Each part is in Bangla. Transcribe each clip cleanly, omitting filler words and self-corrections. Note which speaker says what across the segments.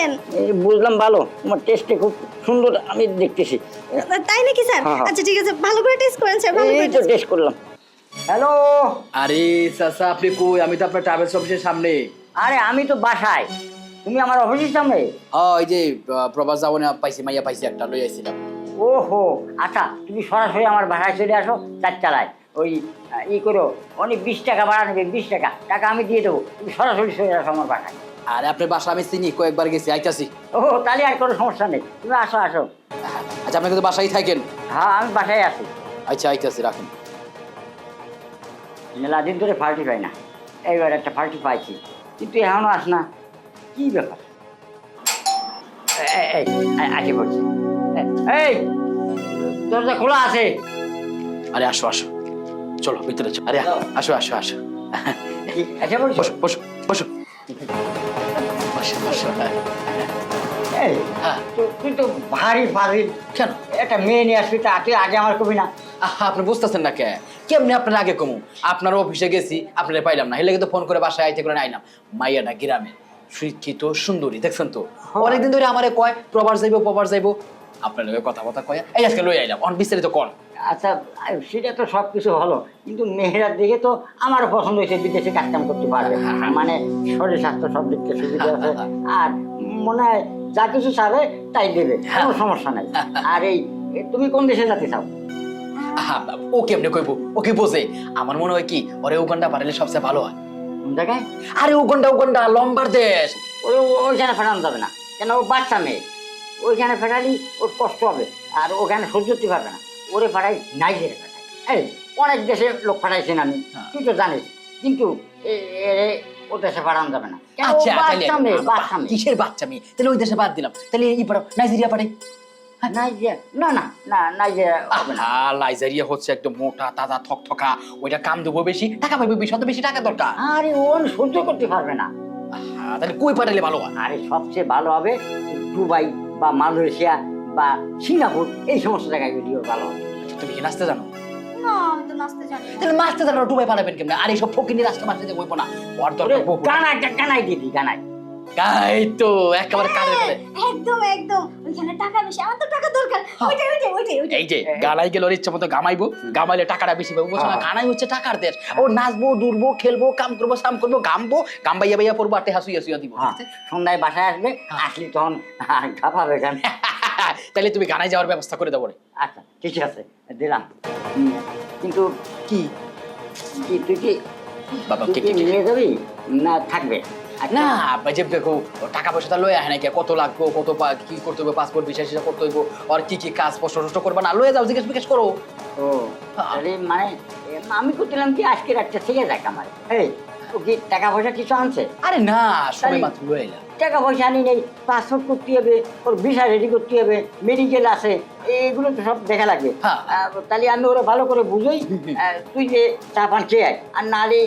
Speaker 1: বলছিলেন?
Speaker 2: বুঝলাম ভালো, তোমার টেস্টে খুব সুন্দর আমি দেখতেছি।
Speaker 1: তাই নাকি স্যার? আচ্ছা ঠিক আছে, ভালো করে টেস্ট করেন স্যার, ভালো করে
Speaker 2: এই তো টেস্ট করলাম। হ্যালো।
Speaker 3: আরে চাচা আপনি কই? আমি তো আপনার ট্রাভেলস অফিসের সামনে।
Speaker 2: আরে আমি তো বাসায়, তুমি আমার অফিসের সামনে?
Speaker 3: ওই যে প্রবাস যাবো না, পাইছি মাইয়া পাইছি একটা, লই আইছিলাম।
Speaker 2: ওহো আচ্ছা, তুমি সরাসরি আমার বাসায় চলে আসো, চার চালায় ওই করো, অনেক 20 টাকা ভাড়া নেবে, 20 টাকা টাকা আমি দিয়ে দেবো, তুমি সরাসরি চলে আসো আমার বাসায়।
Speaker 3: আরে আপনার বাসা আমি চিনি, কয়েকবার গেছি, আইতাছি।
Speaker 2: ও তাহলে আর কোনো সমস্যা নেই, তুমি আসো আসো।
Speaker 3: আচ্ছা আপনি কিন্তু বাসায় থাকেন?
Speaker 2: হ্যাঁ আমি বাসায় আছি।
Speaker 3: আচ্ছা আইতাছি, রাখুন।
Speaker 2: মেলা দিন ধরে পার্টি পাই না, এইবার একটা পার্টি পাইছি, কিন্তু এখনো আস না, কি ব্যাপার? আসে পড়ছি, এই দরজা খোলা আছে।
Speaker 3: আরে আসো আসো, চলো ভিতরে চলো। আরে আসো আসো আসো,
Speaker 2: এসে পড়ছি।
Speaker 3: বসো বসো বসো বসো বসো।
Speaker 2: এই
Speaker 3: হ্যাঁ
Speaker 2: তুই তো ভারী ভারী,
Speaker 3: কেন?
Speaker 2: একটা মেয়ে নিয়ে আসবি, তা তুই আগে আমার কবি না?
Speaker 3: আপনি বুঝতেছেন না কে? কেমনি আপনার আগে কমু? আপনার অফিসে গেছি, আপনারা পাইলাম না, হেলে কিন্তু ফোন করে বাসায় আইতে করে আইলাম। মাইয়াটা গ্রামের শিক্ষিত সুন্দরী, দেখছেন তো? অনেকদিন ধরে আমারে কয় প্রবাস যাইবো। আপনার লগে কথাবার্তা কয়, এই আজকে লই আইলাম, অন বিস্তারিত কোন।
Speaker 2: আচ্ছা সেটা তো সব কিছু হলো, কিন্তু মেয়েরার দিকে তো আমারও পছন্দ হয়েছে, বিদেশে কাজকাম করতে পারবে, মানে শরীর স্বাস্থ্য সব দিক থেকে সুবিধা আছে, আর মনে হয় যা কিছু চাবে তাই দেবে, কোনো সমস্যা নাই। আর এই তুমি কোন দেশে যেতে চাও?
Speaker 3: ও কেমনে কইবো, ও কি বোঝে? আমার মনে হয় কি ওরে উগান্ডা পাঠালে সবচেয়ে ভালো হয়।
Speaker 2: কোন জায়গায়?
Speaker 3: আরে উগান্ডা লম্বার দেশ।
Speaker 2: ওইখানে ফেরানো যাবে না, কেন ও বাচ্চা মেয়ে, ওইখানে ফেরালি ওর কষ্ট হবে, আর ওখানে সহ্য করতে পারবে না। ওরে পাঠাই নাইজেরিয়া পাঠাই, এই অনেক দেশে লোক পাঠাইছেন আমি, তুই তো জানিস, কিন্তু ও দেশে পাঠানো যাবে না।
Speaker 3: আচ্ছা
Speaker 2: বাচ্চা মেয়ে, বাচ্চা মেয়ে।
Speaker 3: কিসের বাচ্চা মেয়ে? তাহলে ওই দেশে বাদ দিলাম, তাহলে ই পাঠাও, নাইজেরিয়া পাঠাই।
Speaker 2: নাইজেরিয়া না না না, নাইজেরিয়া হবে না।
Speaker 3: নাইজেরিয়া হচ্ছে একদম মোটা তাজা থকথকা, ওইটা কাম দেবো বেশি, টাকা পাইবো বেশি, অত বেশি টাকা দরকার।
Speaker 2: আরে ও সহ্য করতে পারবে না।
Speaker 3: তাহলে কই পাঠালে ভালো হয়?
Speaker 2: আরে সবচেয়ে ভালো হবে দুবাই বা মালয়েশিয়া বা সিঙ্গাপুর, এই সমস্ত জায়গায় গেলে ভালো হবে।
Speaker 3: তুমি কি নাচতে জানো?
Speaker 1: না, আমি তো নাচতে জানি না।
Speaker 3: তাহলে নাচতে জানো, ডুবাই পাঠাবেন কেমনে? আর এইসব ফকিনি রাস্তা মারতে যে বইবো না, ওর দরকার বহু।
Speaker 2: গানাই দিদি গানাই।
Speaker 3: গাই তো একেবারে কাঁধে করে।
Speaker 1: একদম একদম, ওইখানে টাকা বেশি, আমার তো টাকা দরকার। ওইটাই।
Speaker 3: এই যে গালাই গেল ওর ইচ্ছা মতো গামাইবো, গামাইলে টাকাটা বেশি পাবো, বুঝছো না? গানাই হচ্ছে টাকার দেশ। ও নাচবো, দুলবো, খেলবো, কাম করবো, সাম করবো, গামবো, গাম্বাইয়া পড়বো, আর হাসুইয়া দিব।
Speaker 2: সন্ধ্যায় বাসায় আসবে, আসলে তখন ঘাপাবে গান।
Speaker 3: তাহলে তুমি গানায় যাওয়ার ব্যবস্থা করে দেবো রে।
Speaker 2: আচ্ছা ঠিক আছে, দিলাম। কিন্তু
Speaker 3: কি
Speaker 2: তুই কি
Speaker 3: বাবা
Speaker 2: তুই কি নিয়ে যাবি না থাকবে?
Speaker 3: না যে দেখো টাকা পয়সা লয়ে আহে নাকি, কত লাগবো, কত কি করতে হবে, পাসপোর্ট ভিসা সিসা করতে হইব, আর কি কি কাজ স্পষ্ট করবা না, লয়ে যাও, জিজ্ঞেস করো।
Speaker 2: ও তাহলে মানে আমি করছিলাম কি আজকে রাতটা থেকে যাক আমার। এই ও কি টাকা পয়সা কিছু আনছে?
Speaker 3: আরে না, সবে মাত্র লয়ে এলাম।
Speaker 2: টাকা পয়সা আনি নেই, পাসপোর্ট করতে হবে, ওর ভিসা রেডি করতে হবে, মেডিকেল আছে, এগুলো তো সব দেখা লাগবে। তাহলে আমি ওরা ভালো করে বুঝই, তুই যে চা পান খেয়ে আয়, আর নাহলে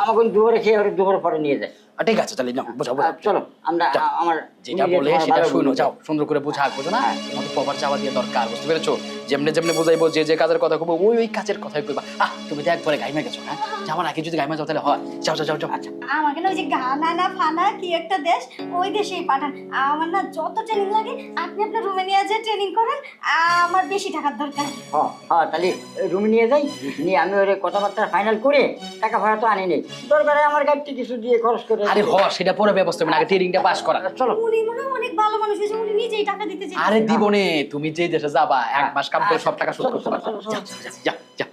Speaker 2: আমাকে দুপুরে খেয়ে ওরা দুপুরে পরে নিয়ে যায়।
Speaker 3: ঠিক আছে, তাহলে নাও বুঝাবো।
Speaker 2: চলো আমরা আমার
Speaker 3: যেটা বলে সেটা শুনো, যাও সুন্দর করে বুঝা, বুঝো না? আমাদের প্রপার চাওয়া দিয়ে দরকার, বুঝতে পেরেছো? যেমনে বুঝাইবো, যে কাজের কথা কইবো ওই কাজের কথাই কইবা। তুমি তো একবারে গাইমা গেছো, হ্যাঁ? যাওয়ার আগে যদি গাইমা যাও তাহলে হয়। যাও।
Speaker 1: আচ্ছা আমাকে না ওই যে গানা না ফানা কি একটা দেশ, ওই দেশেই পাঠান। আমার না যত ট্রেনিং লাগে আপনি আপনার রুমে নিয়ে যেয়ে ট্রেনিং করেন, আমার বেশি টাকার দরকার।
Speaker 2: হ্যাঁ তাহলে রুমে নিয়ে যাই, নিয়ে আমি ওর কথাবার্তা ফাইনাল করে টাকা ভাড়া তো আনি নেই, দরকারে আমার গাড়িতে কিছু দিয়ে খরচ করে।
Speaker 3: আরে সেটা পরে ব্যবস্থা হবে, আগে ট্রেনিংটা পাস করা।
Speaker 2: চলো।
Speaker 1: উনি মনে হয় অনেক ভালো মানুষ, উনি নিজেই টাকা দিতে চাই।
Speaker 3: আরে দিব নে, তুমি যে দেশে যাবা 1 মাস কাম করে সব টাকা শোধ করতে পারবা। যা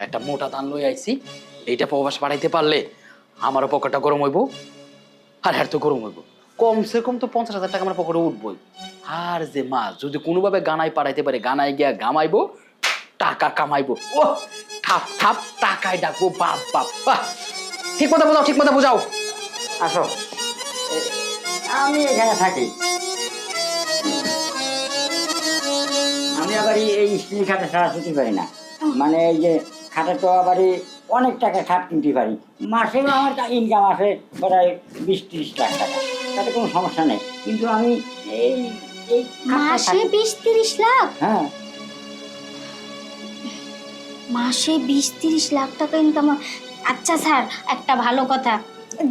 Speaker 3: একটা মোটা দান লই আইছি, এইটা প্রবাস পাঠাইতে পারলে আমারও পকেটটা গরম হইব, আর হ্যাঁ তো গরম হইব। কমসে কম তো 50,000 টাকা আমার পকেটে উঠবই। আর যে মাছ যদি কোনোভাবে গানায় পাঠাইতে পারে, গানায় গিয়া গামাইবো, টাকা কামাইবো, ও ঠাপ টাকায় ডাকবো, বাপ ঠিক মতো বুঝাও।
Speaker 2: আসো, আমি এখানে থাকি। আমি আবার এই স্ত্রী খাতা ছাড়া ছুটি পারি না, মানে এই যে খাতা তো আবার অনেক টাকা খাট কিনতে পারি, মাসেও আমার ইনকাম আসে প্রায় 20-30 লাখ টাকা, তাতে কোনো সমস্যা নেই। কিন্তু আমি এই এই
Speaker 1: মাসে 20-30 লাখ?
Speaker 2: হ্যাঁ
Speaker 1: মাসে 20-30 লাখ টাকা ইনকাম। আচ্ছা স্যার, একটা ভালো কথা,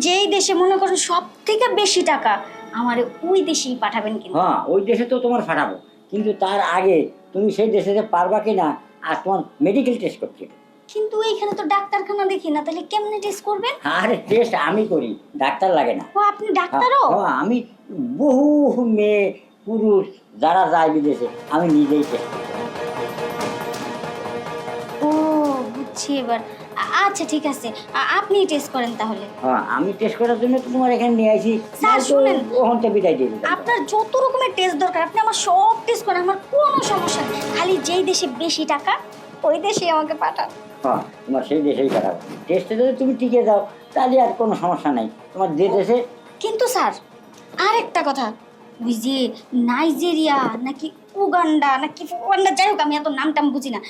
Speaker 1: যেই দেশে মনে করেন সব থেকে বেশি টাকা, আমারে ওই দেশেই পাঠাবেন কিন্তু।
Speaker 2: হ্যাঁ, ওই দেশে তো তোমার পাঠাবো, কিন্তু তার আগে তুমি সেই দেশে যে পারবা কিনা আর তোমার মেডিকেল টেস্ট করতে হবে।
Speaker 1: কিন্তু এইখানে তো ডাক্তারখানা দেখি না, তাহলে কেমনে টেস্ট করবেন?
Speaker 2: আরে টেস্ট আমি করি, ডাক্তার লাগে না।
Speaker 1: ও আপনি ডাক্তারও?
Speaker 2: হ্যাঁ, আমি বহু মেয়ে পুরুষ যারা যায় বিদেশে আমি নিজেই টেস্ট করি।
Speaker 1: ও বুঝছি এবার। আচ্ছা ঠিক আছে, আপনি টেস্ট করেন তাহলে।
Speaker 2: হ্যাঁ, আমি টেস্ট করার জন্য তো তোমার এখানে নিয়ে আসি।
Speaker 1: স্যার, শুনেন।
Speaker 2: ওখানটা বিদায় দিয়ে দিতাম।
Speaker 1: আপনার যত রকমের টেস্ট দরকার আপনি আমার সব টেস্ট করেন, আমার কোনো সমস্যা নেই। খালি যেই দেশে বেশি টাকা ওই দেশে আমাকে পাঠান।
Speaker 2: হ্যাঁ, তোমার সেই দেশেই পাঠাবো। টেস্টে যদি তুমি টিকে যাও তাহলে আর কোনো সমস্যা নাই। তোমার যে দেশে
Speaker 1: কিন্তু স্যার আরেকটা কথা, ওই যে নাইজেরিয়া নাকি উগান্ডা নাকি উগান্ডা, যাই হোক আমি এত নাম টাম বুঝি না,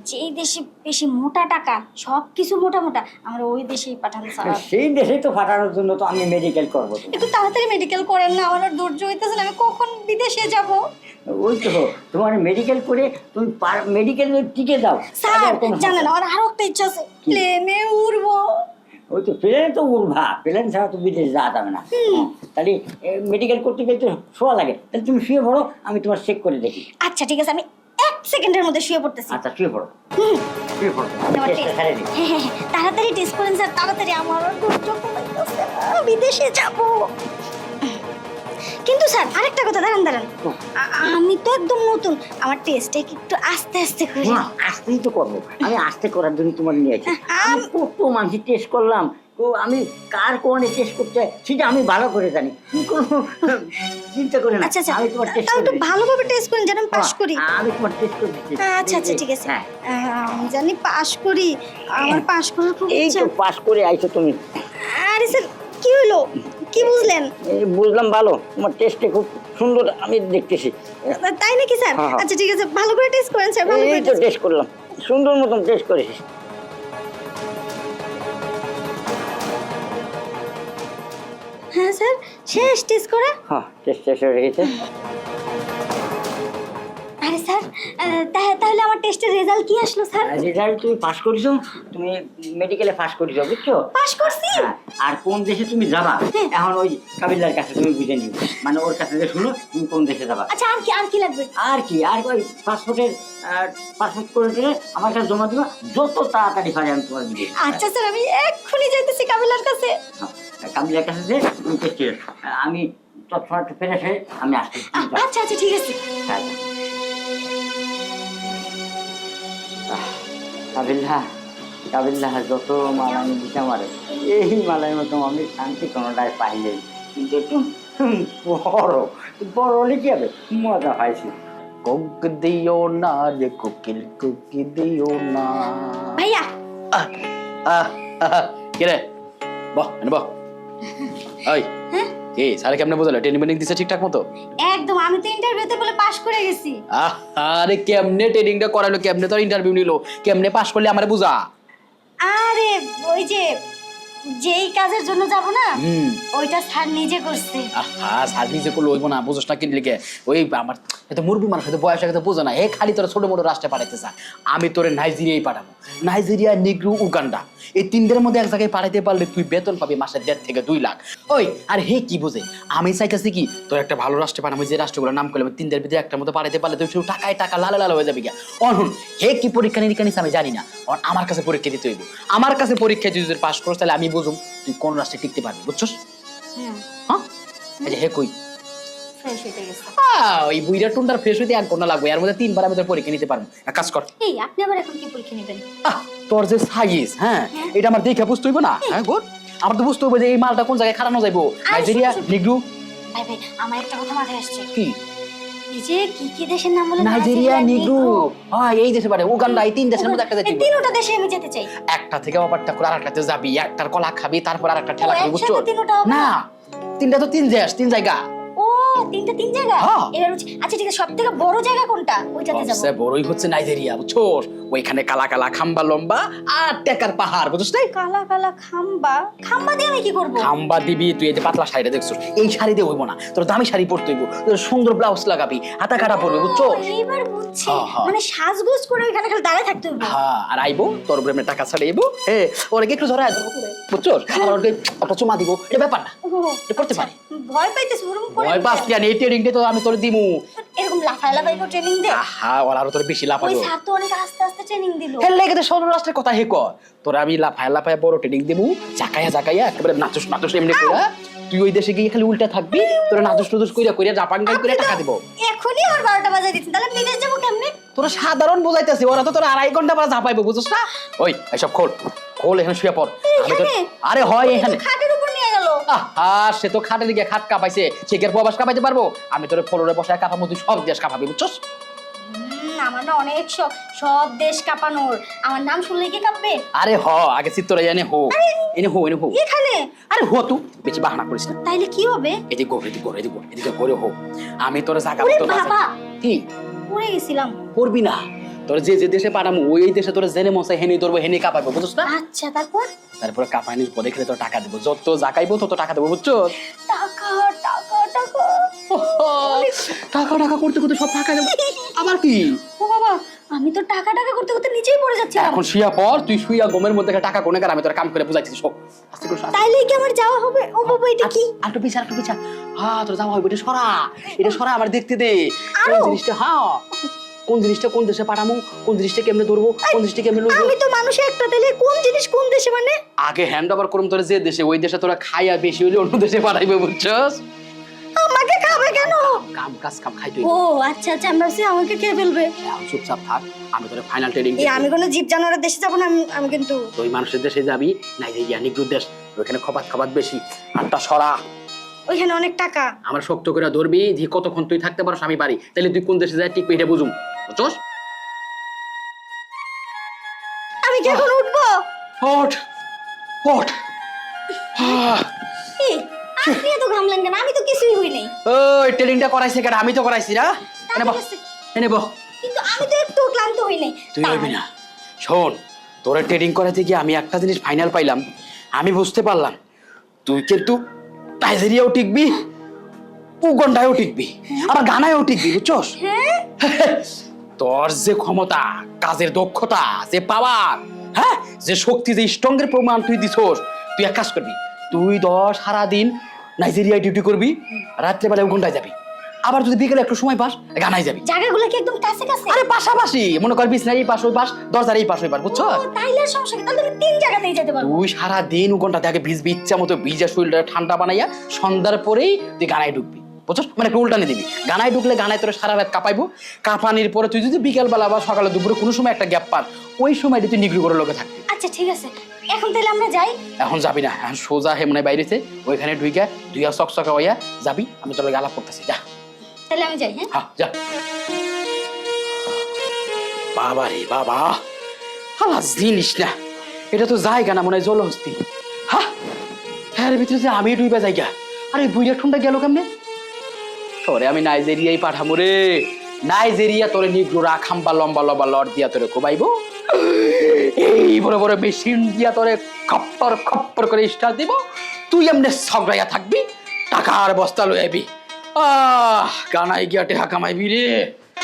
Speaker 1: যেই দেশে বেশি মোটা টাকা সব কিছু মোটা মোটা, আমরা ওই দেশেই পাঠান স্যার।
Speaker 2: সেই দেশেই তো পাঠানোর জন্য তো আমি মেডিকেল করবো।
Speaker 1: একটু তাড়াতাড়ি মেডিকেল করেন না, আমার আর ধৈর্য হইতেছে না, আমি কখন বিদেশে যাব।
Speaker 2: ওই তো তোমার মেডিকেল করে তুমি মেডিকেল টিকে যাও।
Speaker 1: স্যার
Speaker 2: তাহলে আর কোনো
Speaker 1: জানেন
Speaker 2: সমস্যা
Speaker 1: আমার আরো একটা ইচ্ছা আছে, প্লেনে উড়বো।
Speaker 2: ওই তো প্লেনে তো উঠবা, প্লেন ছাড়া তো বিদেশ যাওয়া যাবে না। তাহলে মেডিকেল করতে গেলে তো শোয়া লাগে, তাহলে তুমি শুয়ে পড়ো, আমি তোমার চেক করে দেখি।
Speaker 1: আচ্ছা ঠিক আছে, আমি 1 সেকেন্ডের মধ্যে শুয়ে পড়তেছি।
Speaker 2: আচ্ছা শুয়ে পড়ো,
Speaker 1: হুম,
Speaker 2: শুয়ে পড়ো,
Speaker 1: আমার
Speaker 2: চেষ্টা
Speaker 1: test-
Speaker 2: ছেড়ে দিই।
Speaker 1: হ্যাঁ হ্যাঁ হ্যাঁ, তাড়াতাড়ি টেস্ট করেন স্যার, তাড়াতাড়ি, আমার আর ধৈর্য কমাইতেছে না, বিদেশে যাব। কিন্তু স্যার আরেকটা কথা, দাঁড়ান দাঁড়ান, আমি তো একদম নতুন, আমার টেস্টটা একটু আস্তে আস্তে করি।
Speaker 2: না, আস্তেই তো করবো, আমি আস্তে করার জন্য তোমার নিয়ে আছি। আমি কত মানুষের টেস্ট করলাম, তো আমি কার কোনে টেস্ট করতে হয় সেটা আমি ভালো করে জানি। তুমি কোনো চিন্তা করে না,
Speaker 1: আচ্ছা আচ্ছা,
Speaker 2: আমি তোমার টেস্ট
Speaker 1: তাহলে
Speaker 2: করে
Speaker 1: একটু
Speaker 2: দিচ্ছি।
Speaker 1: ভালোভাবে টেস্ট করেন যেন আমি পাস করি।
Speaker 2: আমি তোমার টেস্ট করে দিচ্ছি।
Speaker 1: আচ্ছা আচ্ছা ঠিক আছে,
Speaker 2: হ্যাঁ,
Speaker 1: আমি জানি পাস করি, আমার পাস করার খুব
Speaker 2: এই
Speaker 1: ইচ্ছা।
Speaker 2: তো পাস করে আইছো তুমি।
Speaker 1: আরে স্যার কি হলো, কি বুঝলেন?
Speaker 2: এই বুঝলাম, ভালো, তোমার টেস্টে খুব সুন্দর আমি দেখতেছি।
Speaker 1: তাই নাকি স্যার?
Speaker 2: হ্যাঁ, হ্যাঁ।
Speaker 1: আচ্ছা ঠিক আছে, ভালো করে টেস্ট করেন স্যার, ভালো করে
Speaker 2: এই তো
Speaker 1: test-
Speaker 2: টেস্ট করলাম, সুন্দর মতন টেস্ট করেছিস।
Speaker 1: হ্যাঁ স্যার, শেষ টেস্ট করা।
Speaker 2: হ্যাঁ, টেস্ট শেষ হয়ে গেছে।
Speaker 1: আরে স্যার, তাহলে আমার টেস্টের রেজাল্ট কি আসলো স্যার?
Speaker 2: রেজাল্ট তুমি পাস করেছো, তুমি মেডিকেলে পাস করেছো, বুঝছো?
Speaker 1: পাস করছি।
Speaker 2: হ্যাঁ, আর কোন দেশে তুমি যাবা এখন ওই কাবিলার কাছে তুমি বুঝে নিও, মানে ওর কাছে যে শুনো তুমি কোন দেশে যাবা।
Speaker 1: আচ্ছা আর কি লাগবে?
Speaker 2: আর কি, আর ওই পাসপোর্ট করে দিলে আমার কাছে জমা দিবা, যত তাড়াতাড়ি পারে আমি তোমার বিদেশ।
Speaker 1: আচ্ছা স্যার, আমি এক্ষুনি যাইতেছি কাবিলার কাছে।
Speaker 2: কাবিলার কাছে যে তুমি টেস্ট আমি তৎক্ষণাৎ ফেরে এসে আমি আসছি।
Speaker 1: আচ্ছা আচ্ছা ঠিক আছে।
Speaker 2: কাবিল্লা যত মালানি দিতে মারে, এই মালার মতো আমি শান্তি কোনোটাই পাই নাই, কিন্তু একটু বড় বড় হলে কি হবে, মজা পাইছি।
Speaker 3: কোক দিও না রে কোকিল, কোকি দিও না।
Speaker 1: ভাইয়া
Speaker 3: কে রে, বাহ এনে বাহ। ওই কি স্যার কেমনে বোঝালে, ট্রেনিং মেনিং দিছে ঠিকঠাক মতো?
Speaker 1: একদম, আমি তো ইন্টারভিউতে বলে পাস করে গেছি।
Speaker 3: আরে কেমনে ট্রেনিংটা করাইলো, কেমনে তোর ইন্টারভিউ নিলো, কেমনে পাস করলে আমারে বুঝা।
Speaker 1: আরে ওই যে যেই কাজের জন্য যাব না,
Speaker 3: হুম,
Speaker 1: ওইটা স্যার নিজে করছে।
Speaker 3: স্যার নিজে করলে হইব না, বুঝোস না কিনলে কে, ওই আমার এত মুরবি মানুষ হয়তো বয়স হয়ে বোঝো না, হে খালি তোর ছোট মোটো রাষ্ট্রে পাঠাইতে চা, আমি তোরে নাইজেরিয়ায় পাঠাবো। নাইজেরিয়া, নিগ্রু, উগান্ডা, এই তিনদের মধ্যে এক জায়গায় পাঠাইতে পারলে তুই বেতন পাবি মাসে 1.5 থেকে 2 লাখ। ওই আর হে কি বুঝে, আমি চাইতেছি কি তোর একটা ভালো রাষ্ট্রে পাঠাবো, যে রাষ্ট্রগুলোর নাম করলাম, তিনদের ভিতরে একটা মতো পাঠাইতে পারলে তুই শুধু টাকায় টাকা লাল লাল হয়ে যাবি গা। অনহুন হে কি পরীক্ষা নিরীক্ষা নিস আমি জানি না, আমার কাছে পরীক্ষা দিতে হইব, আমার কাছে পরীক্ষা যদি পাস করস তাহলে আমি বুঝুম তুই কোন রাষ্ট্রে টিকতে পারবি, বুঝছস? হ্যাঁ, এই যে হে কই
Speaker 1: ফ্রেশ হয়ে গেছে।
Speaker 3: ওই বুইরা টুন্ডার ফ্রেশ হইতে 1 ঘন্টা লাগবে, এর মধ্যে 3 বার আমি তোর পরীক্ষা নিতে পারবো। এক কাজ কর,
Speaker 1: এই আপনি আবার এখন কি পরীক্ষা নেবেন?
Speaker 3: তোর যে সাইজ, হ্যাঁ এটা আমার দেখে বুঝতে হইব না? হ্যাঁ গুড, আমার তো বুঝতে হইব যে এই মালটা কোন জায়গায় খারানো যাইবো। নাইজেরিয়া, নিগ্রু,
Speaker 1: ভাই ভাই আমার একটা কথা মাথায় আসছে,
Speaker 3: কি
Speaker 1: এই যে কি দেশের নাম বলে?
Speaker 3: নাইজেরিয়া, নিগ্রু, হ্যাঁ এই দেশে পারে, উগান্ডা, এই 3 দেশের মধ্যে একটা যাইতে হইব।
Speaker 1: তিনটা দেশে আমি যেতে চাই।
Speaker 3: একটা থেকে আবারটা করে আরেকটাতে যাবি, একটার কলা খাবি, তারপর আরেকটা ঠেলা খাবি, বুঝছো?
Speaker 1: একসাথে তিনটা হবে
Speaker 3: না, 3টা তো 3 দেশ, 3 জায়গা।
Speaker 1: ও তিনটা তিন জায়গা
Speaker 3: হ্যাঁ।
Speaker 1: এবার হচ্ছে আচ্ছা ঠিক আছে সব থেকে বড় জায়গা কোনটা ওইটাতে যাব
Speaker 3: সবচেয়ে বড়ই হচ্ছে নাইজেরিয়া বুঝছোস, ওইখানে কালা কালা খাম্বা লম্বা আর টেকার পাহাড় বুঝছিস না?
Speaker 1: কালা কালা খাম্বা খাম্বা দিয়ে আমি কি করব
Speaker 3: খাম্বা দিবি তুই, এই যে পাতলা শাড়িটা দেখছিস এই শাড়ি দিয়ে হইব না, তোর দামি শাড়ি পরতে হইব, তোর সুন্দর ব্লাউজ লাগাবি, হাতা কাটা পরবি বুঝছো?
Speaker 1: এইবার বুঝছি
Speaker 3: হ্যাঁ, হ্যাঁ।
Speaker 1: মানে সাজগোজ করে ওখানে খালি দাঁড়ায় থাকতে হবে
Speaker 3: হ্যাঁ, আর আইবো তোর উপরে এমনি টাকা ছাড়াইবো, ওরে একটু ধরায় দেবো বুঝছোস, আর ওকে একটা চুমা দিব, এটা ব্যাপার না, এটা করতে পারি।
Speaker 1: ভয় পাইতেছ ওরকম করে
Speaker 3: ভয় পাস কি? এই ট্রেনিং তো আমি তোর দিমু।
Speaker 1: এরকম লাফায় লাফায় ট্রেনিং দে
Speaker 3: আহা, ওর আরো তোর বেশি
Speaker 1: ওই
Speaker 3: লাফাবো।
Speaker 1: স্যার তো অনেক আস্তে আস্তে ট্রেনিং দিল
Speaker 3: হেল লেগে তো সরল রাষ্ট্রের কথা হে কর, তোর আমি লাফায় লাফায় বড় ট্রেনিং দিমু, জাকাইয়া জাকাইয়া একেবারে নাচুস নাচুস এমনি কইরা তুই ওই দেশে গিয়ে খালি উল্টা থাকবি, তোরা নাচুস নাচুস কইরা কইরা জাপান গাই কইরা টাকা দিব।
Speaker 1: এখনই আমার 12টা বাজায় দিচ্ছেন তাহলে বিদেশ যাবো কেমনে
Speaker 3: তোরা সাধারণ বোঝাইতেছি, ওরা তো তোরা 2.5 ঘন্টা পর ঝাপাইবো বুঝছিস না? ওই এসব খোল খোল, এখানে শুয়ে পড়। আমি তো
Speaker 1: এখানে?
Speaker 3: আরে হয় এখানে।
Speaker 1: খাটের উপর নিয়ে গেল
Speaker 3: আহা, সে তো খাটে দিকে খাট কাঁপাইছে, সে কি আর প্রবাস কাঁপাইতে পারবো? আমি তোর ফ্লোরে বসায় কাঁপাবো, তুই সব দেশ কাঁপাবি বুঝছস?
Speaker 1: আমার না অনেক শখ সব দেশ কাঁপানোর আমার নাম শুনলে কি কাঁপবে
Speaker 3: আরে আগে চিত্তরা এনে হো, এনে হো, এনে হো।
Speaker 1: এখানে
Speaker 3: আরে তুই বেশি বাহানা করিস না।
Speaker 1: তাইলে কি হবে
Speaker 3: এদিকে গোর এদিকে গোর এদিকে গোর এদিকে গোরে হো, আমি তোর জায়গা
Speaker 1: ওরে
Speaker 3: মতো না
Speaker 1: বাবা
Speaker 3: কি
Speaker 1: পড়ে গেছিলাম
Speaker 3: করবি না, তোর যে যে দেশে পাঠামু ওই দেশে তোর জেনে মশাই হেনে ধরবো, হেনে কাঁপাবো বুঝছ না?
Speaker 1: আচ্ছা তারপর
Speaker 3: তারপরে কাঁপানির পরে খেলে তোর টাকা দেবো, যত জাকাইবো তত টাকা দেবো বুঝছো?
Speaker 1: টাকা টাকা টাকা
Speaker 3: টাকা টাকা করতে করতে সব টাকা দেবো। আবার কি?
Speaker 1: ও বাবা আমি তো টাকা টাকা করতে করতে নিচেই পড়ে যাচ্ছিলাম
Speaker 3: এখন শুয়া পর, তুই শুয়া গমের মধ্যে টাকা কোনে কার, আমি তোর কাম করে বুঝাইছি সব আস্তে করে সরা।
Speaker 1: তাইলে কি আমার যাওয়া হবে ও বাবা এটা কি
Speaker 3: আর একটু বিচার হ্যাঁ তোর যাওয়া হবে, এটা সরা, এটা সরা আমার দেখতে দে কোন
Speaker 1: আরো?
Speaker 3: জিনিসটা, হ্যাঁ কোন জিনিসটা কোন দেশে পাঠামু, কোন জিনিসটা কেমনে ধরবো, কোন জিনিসটা কেমনে লুবো।
Speaker 1: আমি তো মানুষে একটা তাইলে কোন জিনিস কোন দেশে মানে
Speaker 3: আগে হ্যান্ড ওভার করুম তোর যে দেশে, ওই দেশে তোরা খাইয়া বেশি হইলে অন্য দেশে পাঠাইবে বুঝছস?
Speaker 1: আমাকে খাবে কেন
Speaker 3: কাম কাজ কাম খাইতে
Speaker 1: ও আচ্ছা আচ্ছা আমি ভাবছি আমাকে খেয়ে ফেলবে
Speaker 3: চুপচাপ থাক, আমি তোর ফাইনাল ট্রেনিং
Speaker 1: এই আমি কোনো জীব জানোয়ারের দেশে যাবো না আমি কিন্তু
Speaker 3: তুই মানুষের দেশে যাবি, নাইজেরিয়া নিগ্রো দেশ, ওইখানে খপাত খপাত বেশি, হাতটা সরা,
Speaker 1: ওইখানে অনেক টাকা
Speaker 3: আমার শক্ত করে ধরবি, যে কতক্ষণ তুই থাকতে পারস আমি পারি, তাহলে তুই কোন দেশে যায় টিকবি এটা বুঝুম বুঝছস?
Speaker 1: আমি কি এখন উঠবো
Speaker 3: ওঠ ওঠ।
Speaker 1: এই, আপনি এত ঘামলেন কেন আমি তো কিছুই হই নাই
Speaker 3: ওই ট্রেনিংটা করাইছে কেন? আমি তো করাইছি না। এনে বহ,
Speaker 1: ঠিক আছে।
Speaker 3: এনে বহ।
Speaker 1: কিন্তু আমি তো একটু ক্লান্ত হই নাই
Speaker 3: তুই হইবি না। শোন, তোরা ট্রেনিং করাতে গিয়ে আমি একটা জিনিস ফাইনাল পাইলাম, আমি বুঝতে পারলাম তুই কিন্তু নাইজেরিয়াও টিকবি, উগান্ডায়ও টিকবি, আবার গানায়ও টিকবি বুঝছস?
Speaker 1: হ্যাঁ
Speaker 3: তোর যে ক্ষমতা, কাজের দক্ষতা, যে পাওয়ার, হ্যাঁ যে শক্তি, যে স্ট্রংয়ের প্রমাণ তুই দিছস, তুই এক কাজ করবি, তুই সারাদিন নাইজেরিয়ায় ডিউটি করবি, রাত্রেবেলায় উগান্ডায় যাবি, আবার যদি বিকেলে একটু সময় পাস গানায় যাবি।
Speaker 1: জায়গাগুলো কি একদম কাছে কাছে
Speaker 3: আরে পাশাপাশি, মনে কর বিছনার এই পাশ ওই পাশ, দরজার এই পাশ ওই পাশ বুঝছো?
Speaker 1: ও, তাইলে আর সমস্যা কি তাহলে তুমি তিন জায়গাতেই যেতে পারবো
Speaker 3: তুই সারাদিন উগান্ডাতে আগে ভিজবি, ইচ্ছা মতো ভিজা শরীরটা ঠান্ডা বানাইয়া সন্ধ্যার পরেই তুই গানায় ঢুকবি বুঝছস? মানে একটু উল্টানে দিবি, গানায় ঢুকলে গানায় তোর সারা রাত কাঁপাইবো, কাঁপানির পরে তুই যদি বিকেলবেলা বা সকালে দুপুরে কোনো সময় একটা গ্যাপ পান, ওই সময়টা তুই নিগ্রো করে লোকে থাকবি।
Speaker 1: আচ্ছা ঠিক আছে এখন তাহলে আমরা যাই
Speaker 3: এখন যাবি না, এখন সোজা হেমনে বাইরেতে ওইখানে ঢুইকা দুইয়া চকচকা হইয়া যাবি, আমি তোর গালা করতেছি, যা
Speaker 1: তাহলে আমি যাই হ্যাঁ
Speaker 3: হ্যাঁ যা। বাবা রে বাবা, হালা জিনিস না, এটা তো জায়গা না, মনে হয় জলহস্তি। হ্যাঁ হ্যাঁ ভিতরে যে আমি ডুইবা জায়গা, আরে বুইরা ঠুনটা গেল কেমনে? তোরে আমি নাইজেরিয়ায় পাঠামু রে, নাইজেরিয়া তোরে নিগ্রোরা খাম্বা লম্বা লম্বা লড় দিয়া তোরে কোবাইবো, এই বড় বড় মেশিন দিয়া তোরে খপ্পর খপ্পর করে স্টার্ট দিব, তুই এমনি সগড়াইয়া থাকবি, টাকার বস্তা লই আইবি, গানায় গিয়া টেহা কামাইবি রে।